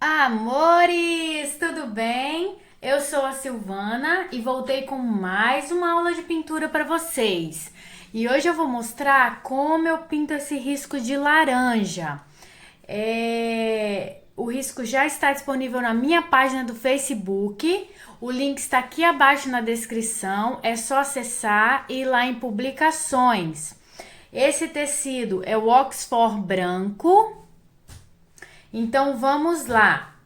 Amores, tudo bem? Eu sou a Silvana e voltei com mais uma aula de pintura para vocês. E hoje eu vou mostrar como eu pinto esse risco de laranja. O risco já está disponível na minha página do Facebook. O link está aqui abaixo na descrição. É só acessar e ir lá em publicações. Esse tecido é o Oxford branco. Então vamos lá.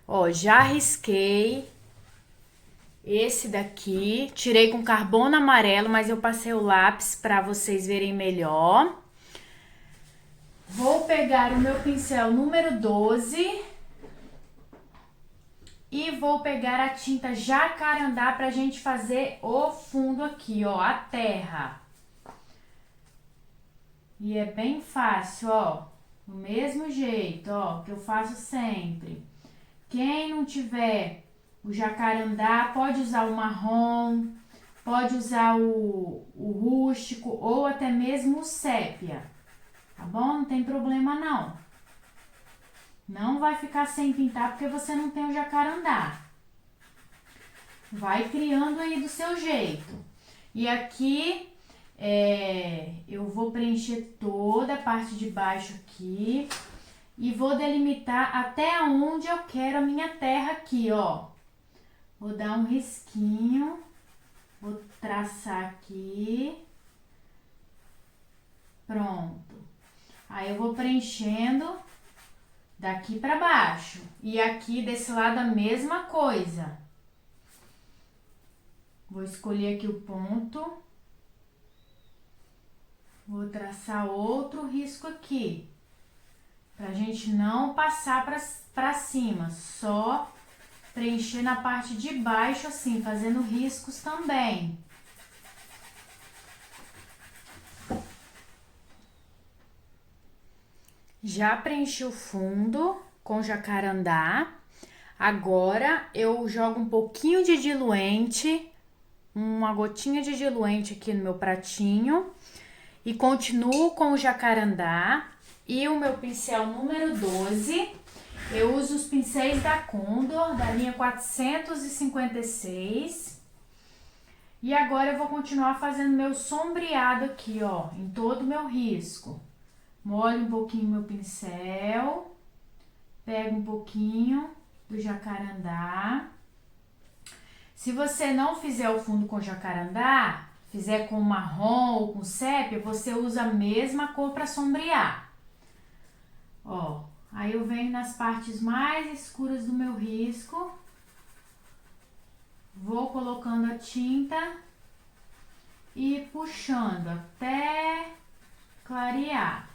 Ó, já risquei esse daqui, tirei com carbono amarelo, mas eu passei o lápis para vocês verem melhor. Vou pegar o meu pincel número 12 e vou pegar a tinta jacarandá pra gente fazer o fundo aqui, ó, a terra. E é bem fácil, ó, do mesmo jeito, ó, que eu faço sempre. Quem não tiver o jacarandá, pode usar o marrom, pode usar o rústico ou até mesmo o sépia, tá bom? Não tem problema não. Não vai ficar sem pintar porque você não tem o jacarandá. Vai criando aí do seu jeito. E aqui eu vou preencher toda a parte de baixo aqui e vou delimitar até onde eu quero a minha terra aqui, ó. Vou dar um risquinho, vou traçar aqui, pronto. Aí eu vou preenchendo daqui pra baixo e aqui desse lado a mesma coisa. Vou escolher aqui o ponto, vou traçar outro risco aqui, pra gente não passar pra cima, só preencher na parte de baixo assim, fazendo riscos também. Já preenchi o fundo com jacarandá. Agora eu jogo um pouquinho de diluente, uma gotinha de diluente aqui no meu pratinho e continuo com o jacarandá e o meu pincel número 12. Eu uso os pincéis da Condor, da linha 456. E agora eu vou continuar fazendo meu sombreado aqui, ó, em todo o meu risco. Molho um pouquinho meu pincel, pego um pouquinho do jacarandá. Se você não fizer o fundo com jacarandá, fizer com marrom ou com sépia, você usa a mesma cor para sombrear. Ó, aí eu venho nas partes mais escuras do meu risco, vou colocando a tinta e puxando até clarear.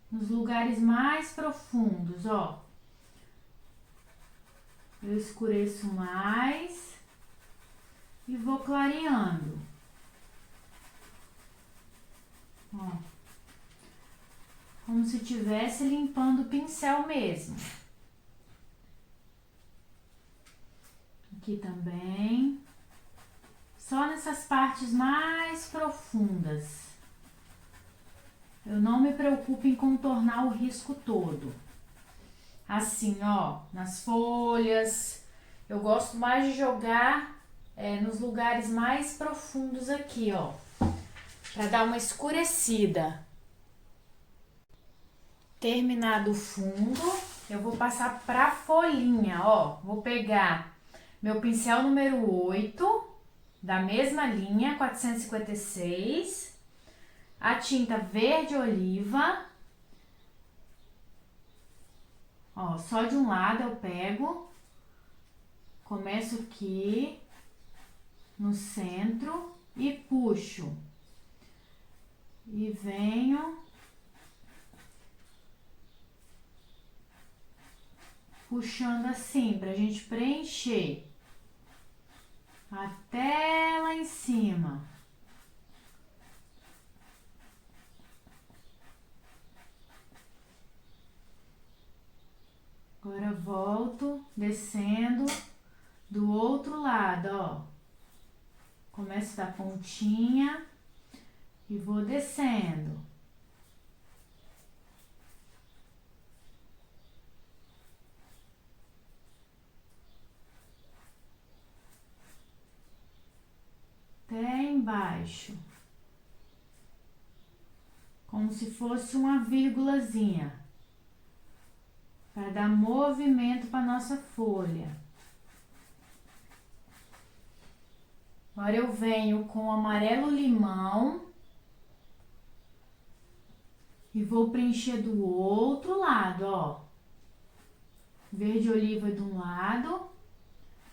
Nos lugares mais profundos, ó. Eu escureço mais e vou clareando. Ó. Como se estivesse limpando o pincel mesmo. Aqui também. Só nessas partes mais profundas. Eu não me preocupo em contornar o risco todo. Assim, ó, nas folhas. Eu gosto mais de jogar nos lugares mais profundos aqui, ó. Pra dar uma escurecida. Terminado o fundo, eu vou passar pra folhinha, ó. Vou pegar meu pincel número 8, da mesma linha, 456. A tinta verde oliva. Ó, só de um lado eu pego, começo aqui no centro e puxo. E venho puxando assim, pra gente preencher até lá em cima. Agora volto descendo do outro lado, ó. Começo da pontinha e vou descendo. baixo. Como se fosse uma vírgulazinha. Para dar movimento para nossa folha. Agora eu venho com o amarelo limão e vou preencher do outro lado, ó. Verde oliva de um lado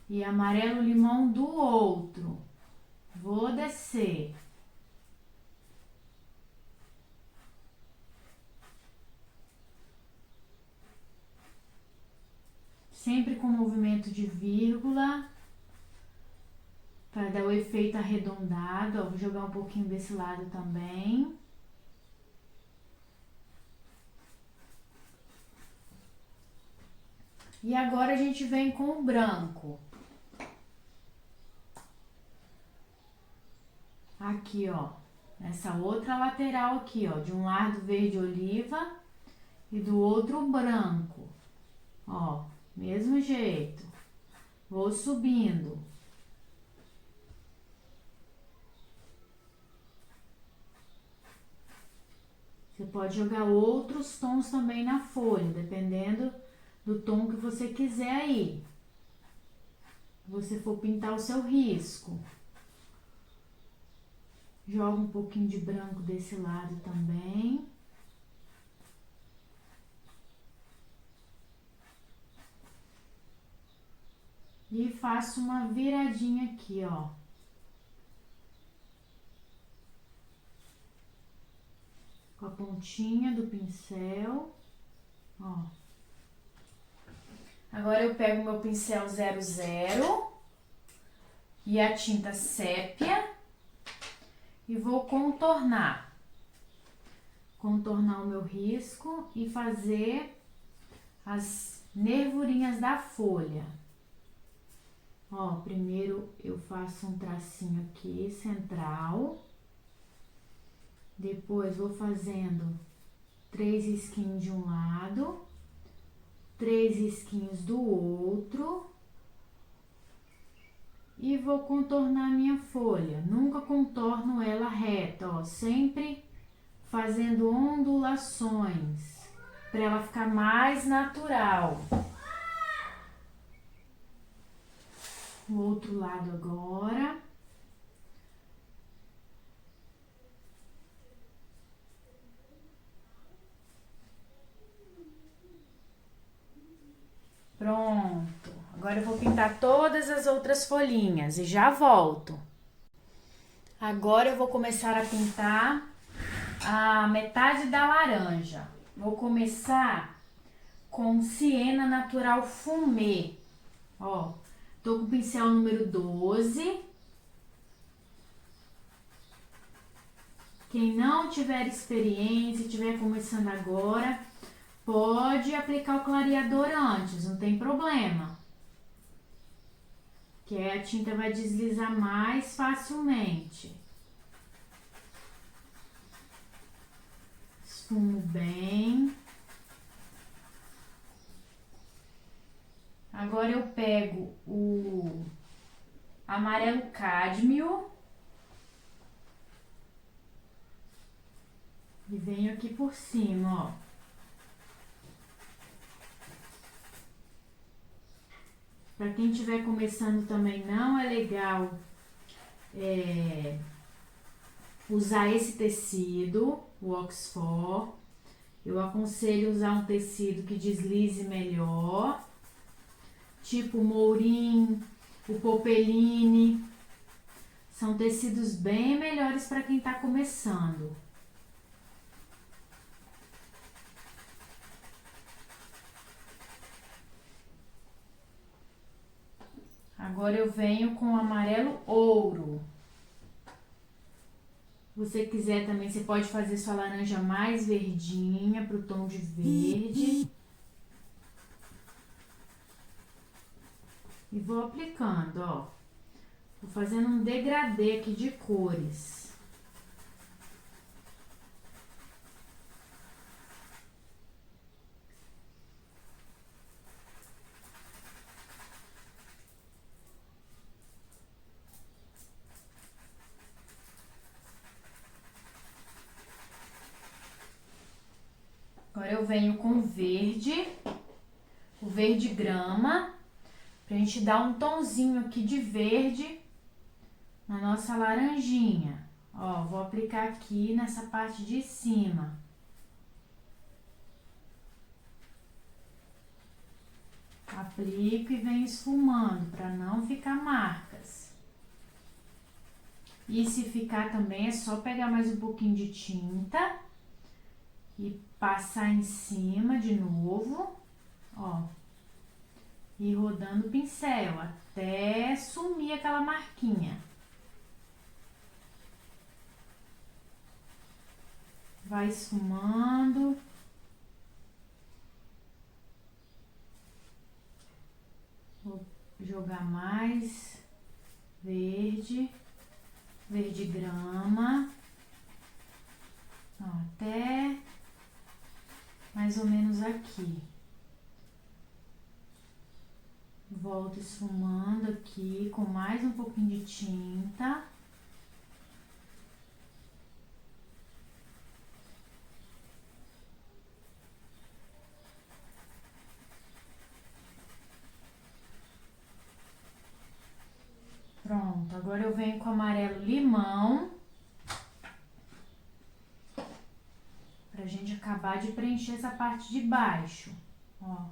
e amarelo limão do outro. Vou descer. Sempre com movimento de vírgula. Para dar o efeito arredondado, ó, vou jogar um pouquinho desse lado também. E agora a gente vem com o branco. Aqui, ó, nessa outra lateral aqui, ó, de um lado verde oliva e do outro branco. Ó, mesmo jeito. Vou subindo. Você pode jogar outros tons também na folha, dependendo do tom que você quiser aí. Se você for pintar o seu risco. Joga um pouquinho de branco desse lado também. E faço uma viradinha aqui, ó. Com a pontinha do pincel, ó. Agora eu pego meu pincel 00 e a tinta sépia e vou contornar. Contornar o meu risco e fazer as nervurinhas da folha. Ó, primeiro eu faço um tracinho aqui, central. Depois vou fazendo 3 risquinhos de um lado, 3 risquinhos do outro. E vou contornar minha folha. Nunca contorno ela reta, ó, sempre fazendo ondulações, para ela ficar mais natural. O outro lado agora. Pronto. Agora eu vou pintar todas as outras folhinhas e já volto. Agora eu vou começar a pintar a metade da laranja. Vou começar com Siena Natural Fumê. Ó, tô com o pincel número 12. Quem não tiver experiência, estiver começando agora, pode aplicar o clareador antes, não tem problema. Que aí a tinta vai deslizar mais facilmente. Esfumo bem. Agora eu pego o amarelo cádmio e venho aqui por cima, ó. Para quem estiver começando também, não é legal usar esse tecido, o Oxford. Eu aconselho usar um tecido que deslize melhor, tipo o Mourin, o Popeline. São tecidos bem melhores para quem está começando. Agora eu venho com o amarelo ouro. Se você quiser também, você pode fazer sua laranja mais verdinha, pro tom de verde. E vou aplicando, ó. Vou fazendo um degradê aqui de cores. Agora eu venho com o verde grama, pra gente dar um tonzinho aqui de verde na nossa laranjinha. Ó, vou aplicar aqui nessa parte de cima. Aplico e venho esfumando para não ficar marcas. E se ficar também é só pegar mais um pouquinho de tinta e passar em cima de novo, ó. E rodando o pincel até sumir aquela marquinha. Vai esfumando. Vou jogar mais verde grama, ó, até mais ou menos aqui. Volto esfumando aqui com mais um pouquinho de tinta. Pronto, agora eu venho com amarelo limão. Pra gente acabar de preencher essa parte de baixo, ó.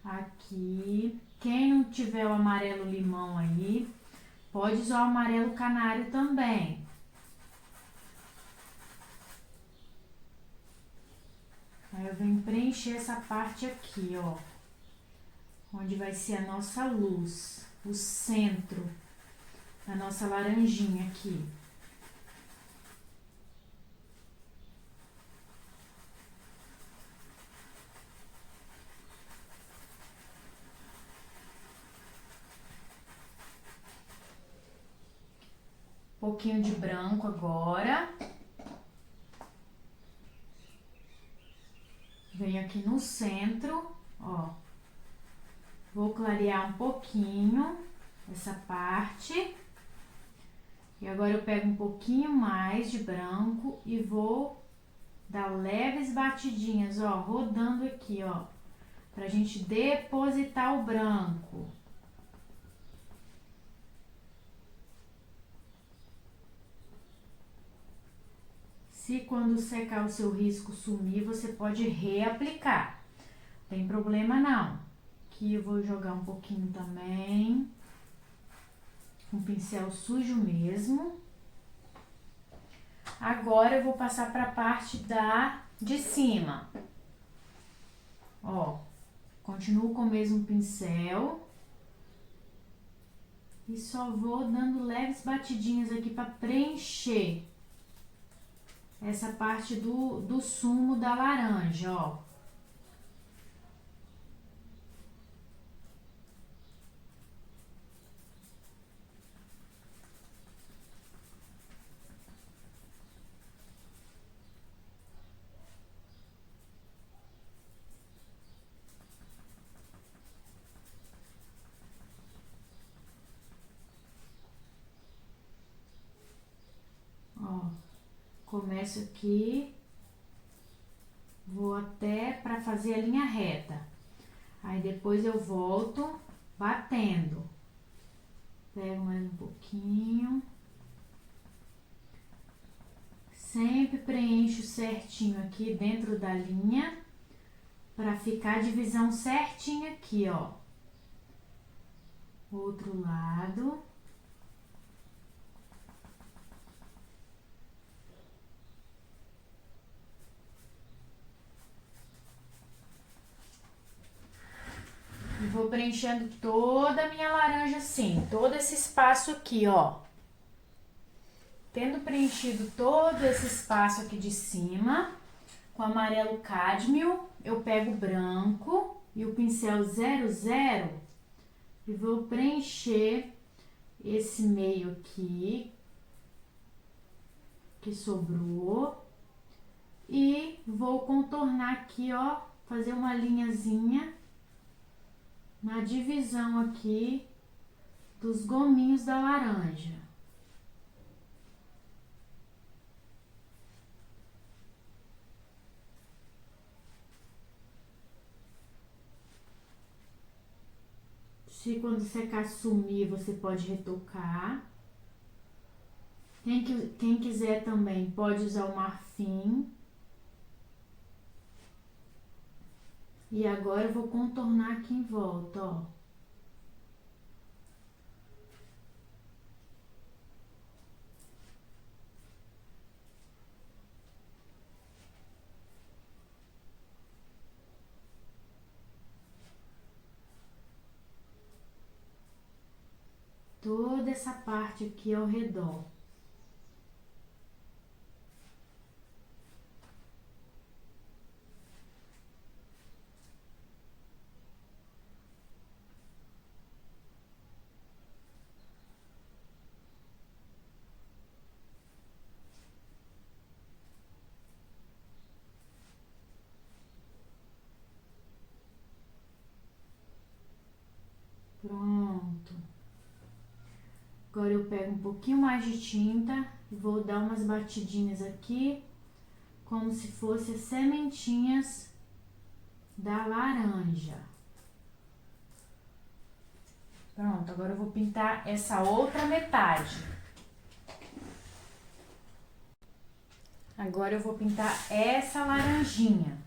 Aqui, quem não tiver o amarelo limão aí, pode usar o amarelo canário também. Aí eu venho preencher essa parte aqui, ó, onde vai ser a nossa luz, o centro da nossa laranjinha aqui. Um pouquinho de branco agora. Venho aqui no centro, ó. Vou clarear um pouquinho essa parte. E agora eu pego um pouquinho mais de branco e vou dar leves batidinhas, ó, rodando aqui, ó, pra gente depositar o branco. Se quando secar o seu risco sumir, você pode reaplicar. Não tem problema não. Aqui eu vou jogar um pouquinho também. Com pincel sujo mesmo. Agora eu vou passar para a parte de cima. Ó, continuo com o mesmo pincel. E só vou dando leves batidinhas aqui para preencher essa parte do sumo da laranja, ó. Ó, começo aqui, vou até para fazer a linha reta. Aí depois eu volto batendo. Pego mais um pouquinho. Sempre preencho certinho aqui dentro da linha, para ficar a divisão certinha aqui, ó. Outro lado. E vou preenchendo toda a minha laranja assim, todo esse espaço aqui, ó. Tendo preenchido todo esse espaço aqui de cima, com amarelo cádmio, eu pego o branco e o pincel 00 e vou preencher esse meio aqui que sobrou e vou contornar aqui, ó, fazer uma linhazinha na divisão aqui dos gominhos da laranja. Se quando secar sumir, você pode retocar. Quem quiser também pode usar o marfim. E agora eu vou contornar aqui em volta, ó. Toda essa parte aqui ao redor. Pronto. Agora eu pego um pouquinho mais de tinta e vou dar umas batidinhas aqui, como se fossem as sementinhas da laranja. Pronto, agora eu vou pintar essa outra metade. Agora eu vou pintar essa laranjinha.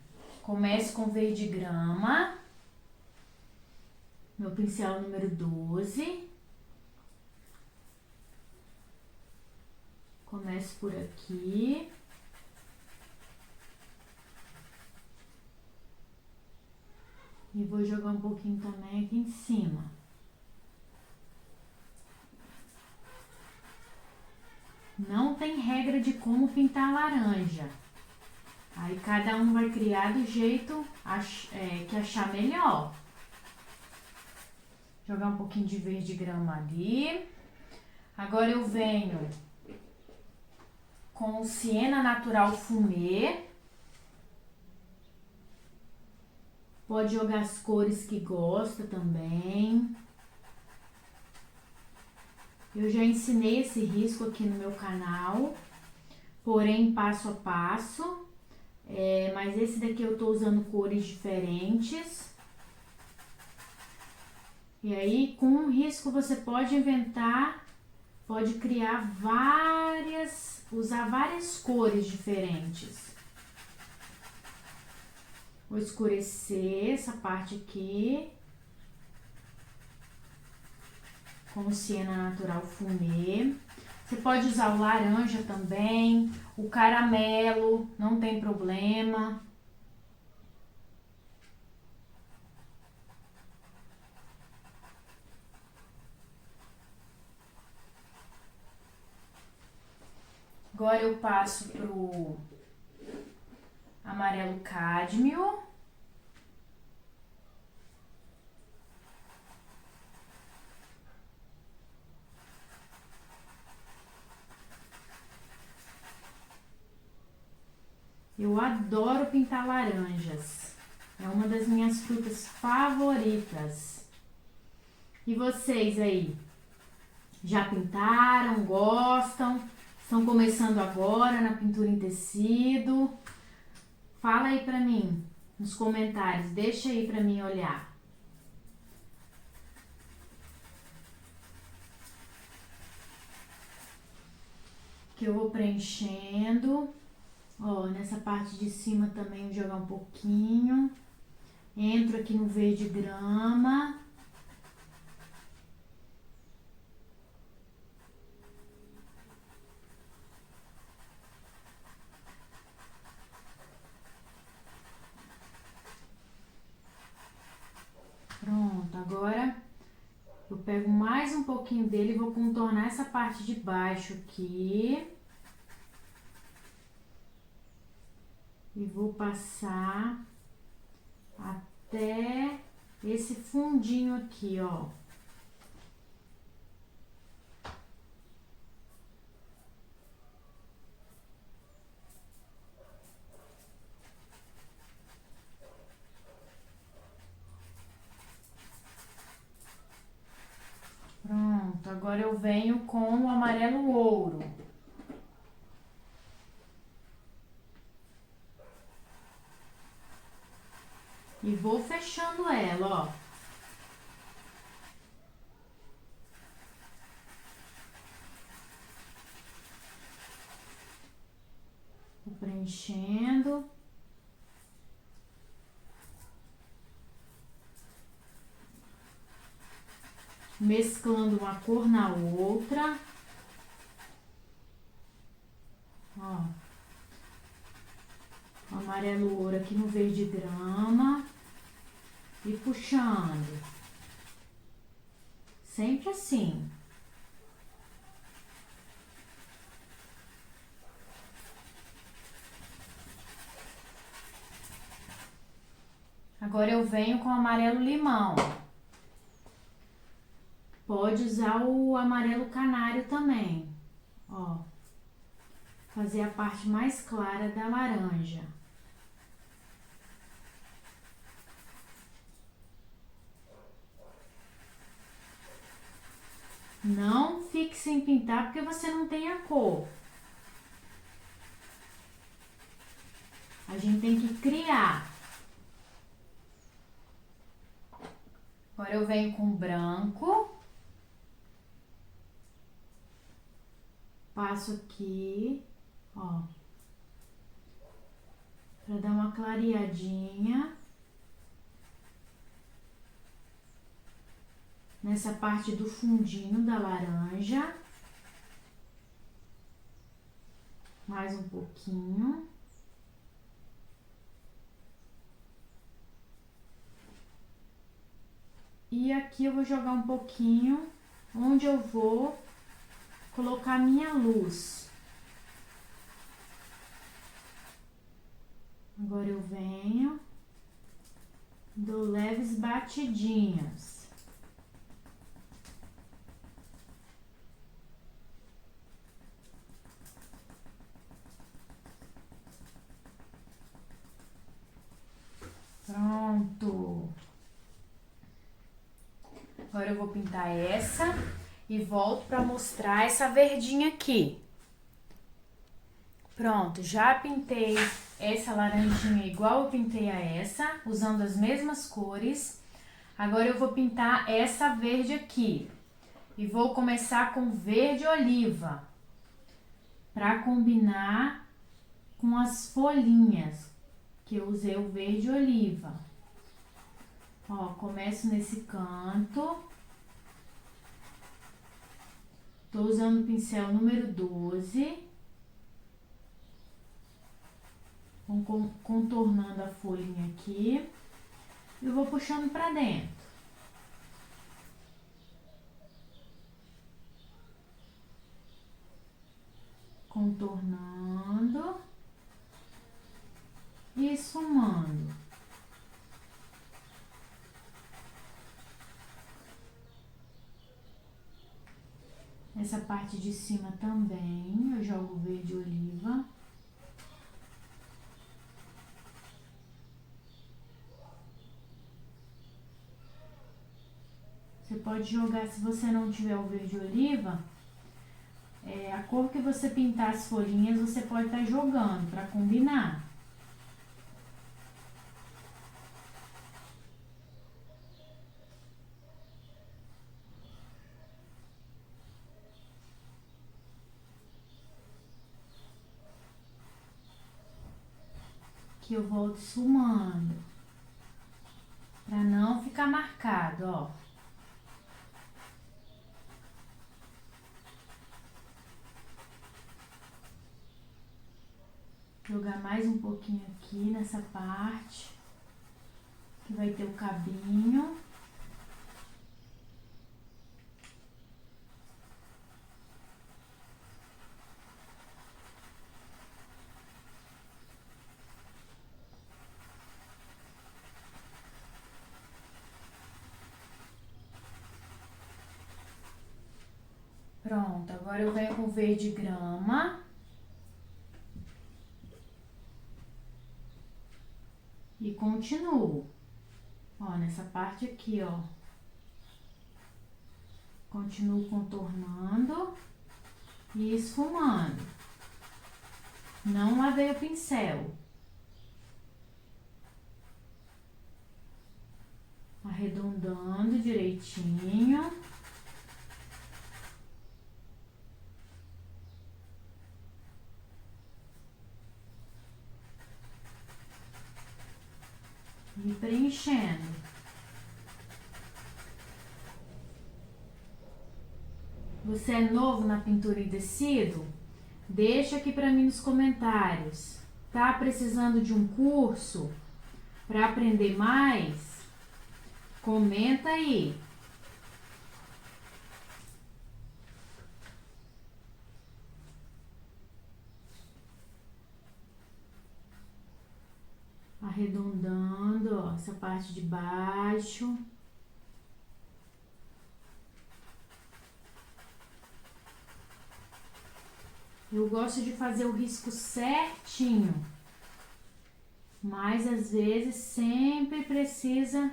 Começo com verde grama. Meu pincel número 12. Começo por aqui. E vou jogar um pouquinho também aqui em cima. Não tem regra de como pintar laranja. Aí cada um vai criar do jeito que achar melhor. Jogar um pouquinho de verde grama ali. Agora eu venho com o Siena Natural Fumê. Pode jogar as cores que gosta também. Eu já ensinei esse risco aqui no meu canal, porém passo a passo. Mas esse daqui eu tô usando cores diferentes. E aí, com um risco você pode inventar, pode criar usar várias cores diferentes. Vou escurecer essa parte aqui com o Siena Natural Fumê. Você pode usar o laranja também, o caramelo, não tem problema. Agora eu passo pro amarelo cádmio. Eu adoro pintar laranjas. É uma das minhas frutas favoritas. E vocês aí? Já pintaram? Gostam? Estão começando agora na pintura em tecido? Fala aí pra mim nos comentários. Deixa aí pra mim olhar. Que eu vou preenchendo. Ó, nessa parte de cima também vou jogar um pouquinho. Entro aqui no verde grama. Pronto, agora eu pego mais um pouquinho dele e vou contornar essa parte de baixo aqui. E vou passar até esse fundinho aqui, ó. Pronto, agora eu venho com o amarelo ouro. E vou fechando ela, ó. preenchendo. Mesclando uma cor na outra. Ó. Amarelo ouro aqui no verde grama. E puxando. Sempre assim. Agora eu venho com amarelo limão. Pode usar o amarelo canário também. Ó. Fazer a parte mais clara da laranja. Não fique sem pintar porque você não tem a cor. A gente tem que criar. Agora eu venho com branco. Passo aqui, ó. Pra dar uma clareadinha. Nessa parte do fundinho da laranja. Mais um pouquinho. E aqui eu vou jogar um pouquinho onde eu vou colocar minha luz. Agora eu venho, dou leves batidinhas. Pronto. Agora eu vou pintar essa e volto para mostrar essa verdinha aqui. Pronto, já pintei essa laranjinha igual eu pintei a essa, usando as mesmas cores. Agora eu vou pintar essa verde aqui. E vou começar com verde oliva, para combinar com as folhinhas, que eu usei o verde oliva. Ó, começo nesse canto. Tô usando o pincel número 12. Contornando a folhinha aqui. E vou puxando pra dentro. Contornando. E esfumando. Essa parte de cima também, eu jogo verde oliva. Você pode jogar, se você não tiver o verde oliva, a cor que você pintar as folhinhas, você pode estar jogando para combinar. Que eu volto esfumando, para não ficar marcado, ó. Jogar mais um pouquinho aqui nessa parte, que vai ter o cabinho. Pronto, agora eu venho com verde grama. E continuo. Ó, nessa parte aqui, ó. Continuo contornando e esfumando. Não lavei o pincel. Arredondando direitinho. E preenchendo. Você é novo na pintura em tecido? Deixa aqui para mim nos comentários. Tá precisando de um curso para aprender mais? Comenta aí. Arredondando, ó, essa parte de baixo. Eu gosto de fazer o risco certinho, mas às vezes sempre precisa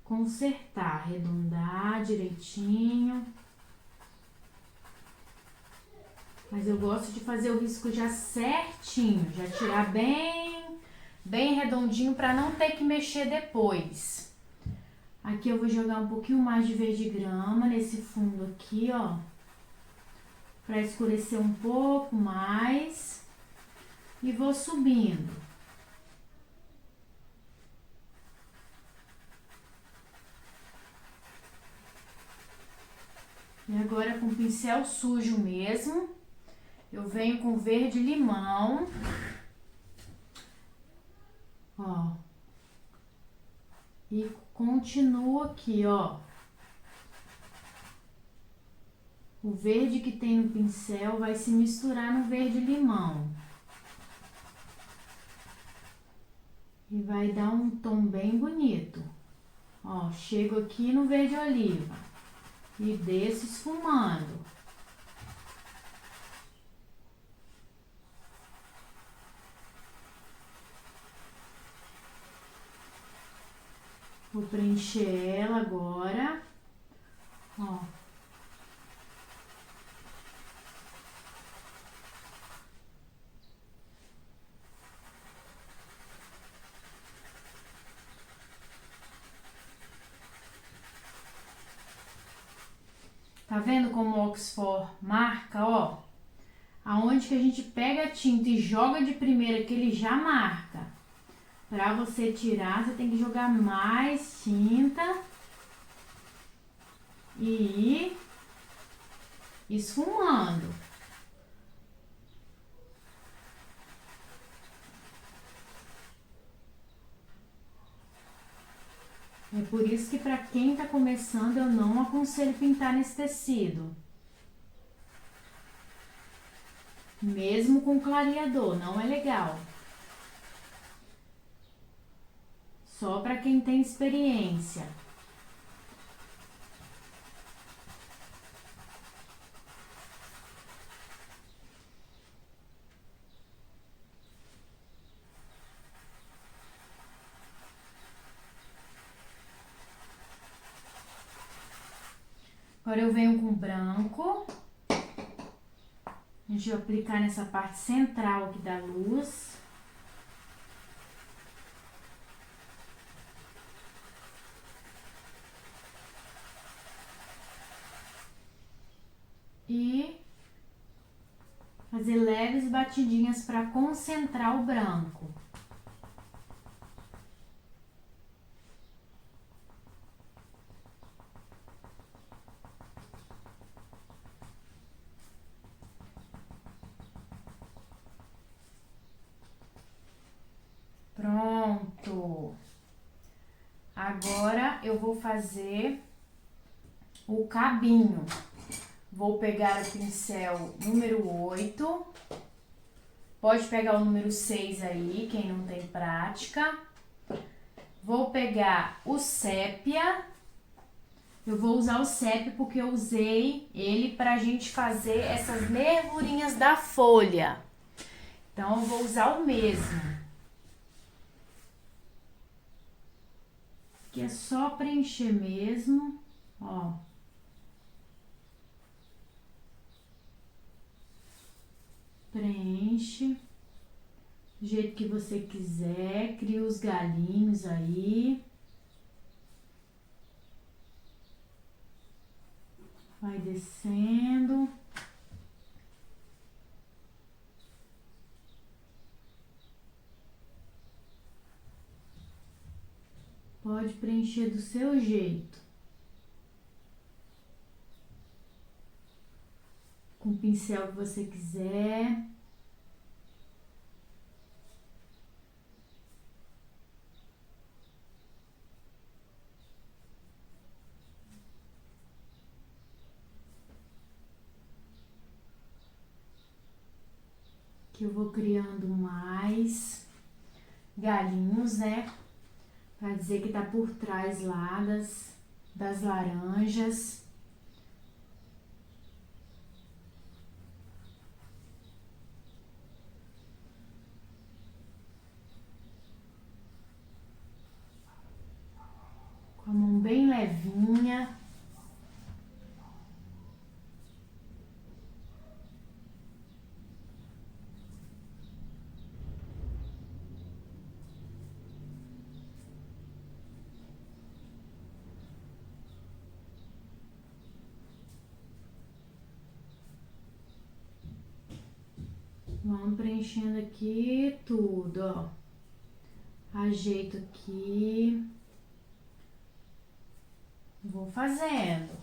consertar, arredondar direitinho. Mas eu gosto de fazer o risco já certinho, já tirar bem redondinho para não ter que mexer depois. Aqui eu vou jogar um pouquinho mais de verde grama nesse fundo aqui, ó, para escurecer um pouco mais. E vou subindo. E agora com o pincel sujo mesmo, eu venho com verde limão. Ó. E continuo aqui, ó. O verde que tem no pincel vai se misturar no verde limão. E vai dar um tom bem bonito. Ó, chego aqui no verde oliva e desço esfumando. Vou preencher ela agora, ó. Tá vendo como o Oxford marca, ó? Aonde que a gente pega a tinta e joga de primeira, que ele já marca. Pra você tirar, você tem que jogar mais tinta e ir esfumando. É por isso que para quem tá começando, eu não aconselho pintar nesse tecido. Mesmo com clareador, não é legal. Só para quem tem experiência. Agora eu venho com branco. A gente vai aplicar nessa parte central aqui da luz. E fazer leves batidinhas para concentrar o branco. Pronto. Agora eu vou fazer o cabinho. Vou pegar o pincel número 8. Pode pegar o número 6 aí, quem não tem prática. Vou pegar o sépia. Eu vou usar o sépia porque eu usei ele pra gente fazer essas nervurinhas da folha. Então, eu vou usar o mesmo. Que é só preencher mesmo, ó. Preenche do jeito que você quiser, cria os galinhos aí. Vai descendo. Pode preencher do seu jeito. Com o pincel que você quiser. Que eu vou criando mais galinhos, né? Pra dizer que tá por trás lá das laranjas. Com a mão bem levinha. Vamos preenchendo aqui tudo, ó. Ajeito aqui. Vou fazendo.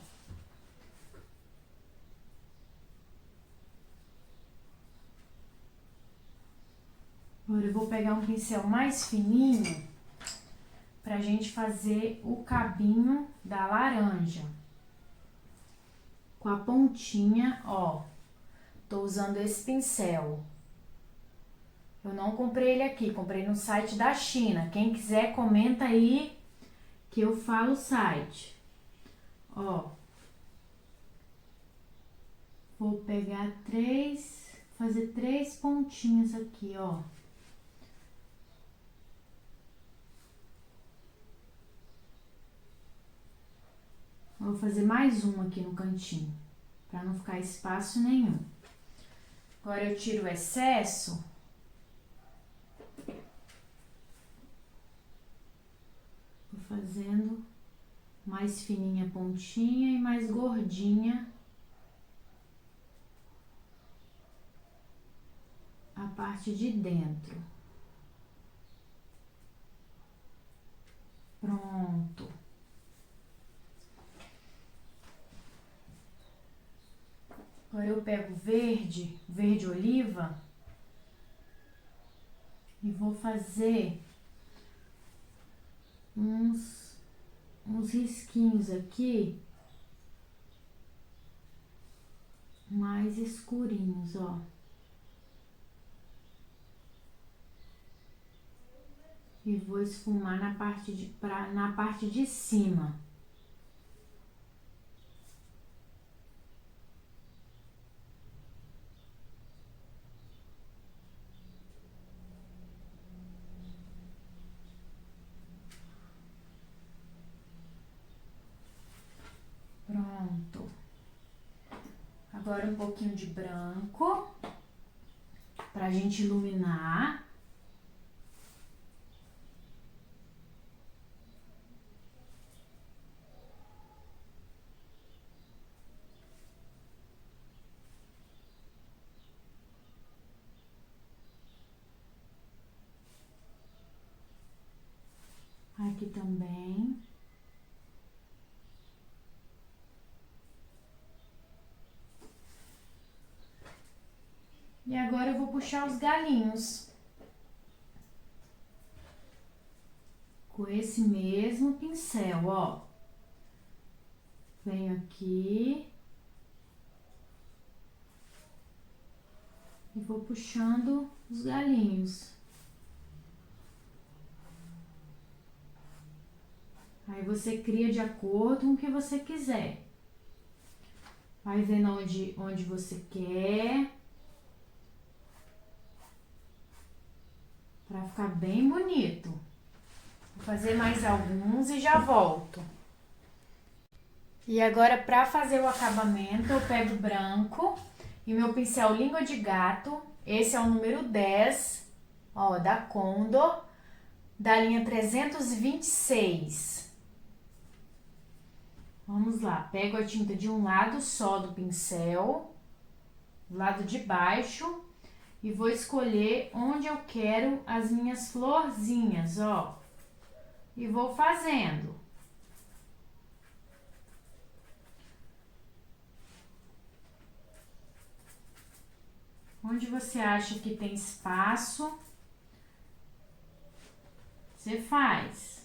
Agora eu vou pegar um pincel mais fininho pra gente fazer o cabinho da laranja. Com a pontinha, ó. Tô usando esse pincel. Eu não comprei ele aqui, comprei no site da China. Quem quiser, comenta aí que eu falo o site. Ó. Vou pegar fazer 3 pontinhas aqui, ó. Vou fazer mais um aqui no cantinho, pra não ficar espaço nenhum. Agora eu tiro o excesso. Vou fazendo mais fininha a pontinha e mais gordinha a parte de dentro. Pronto. Agora eu pego verde oliva e vou fazer uns risquinhos aqui mais escurinhos, ó. E vou esfumar na parte de cima. Pronto. Agora um pouquinho de branco pra gente iluminar. Aqui também. E agora eu vou puxar os galinhos. Com esse mesmo pincel, ó. Venho aqui. E vou puxando os galinhos. Aí você cria de acordo com o que você quiser. Vai vendo onde você quer. Pra ficar bem bonito. Vou fazer mais alguns e já volto. E agora, pra fazer o acabamento, eu pego branco e meu pincel língua de gato. Esse é o número 10, ó, da Condor, da linha 326. Vamos lá, pego a tinta de um lado só do pincel, do lado de baixo, e vou escolher onde eu quero as minhas florzinhas, ó. e vou fazendo. Onde você acha que tem espaço, você faz.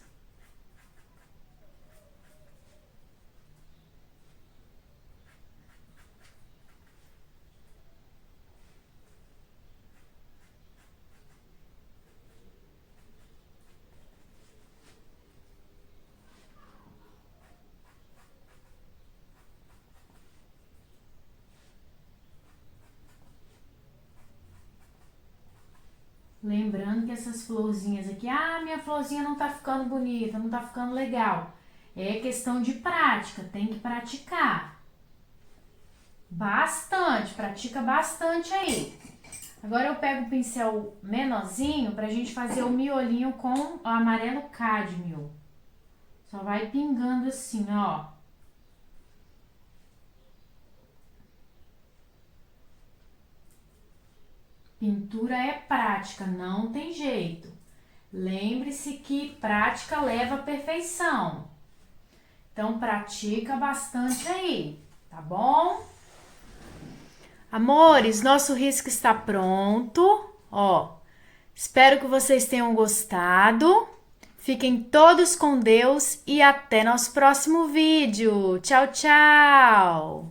Lembrando que essas florzinhas aqui, minha florzinha não tá ficando bonita, não tá ficando legal. É questão de prática, tem que praticar. Bastante, pratica bastante aí. Agora eu pego o pincel menorzinho pra gente fazer o miolinho com o amarelo cádmio. Só vai pingando assim, ó. Pintura é prática, não tem jeito. Lembre-se que prática leva à perfeição. Então, pratica bastante aí, tá bom? Amores, nosso risco está pronto. Ó, espero que vocês tenham gostado. Fiquem todos com Deus e até nosso próximo vídeo. Tchau, tchau!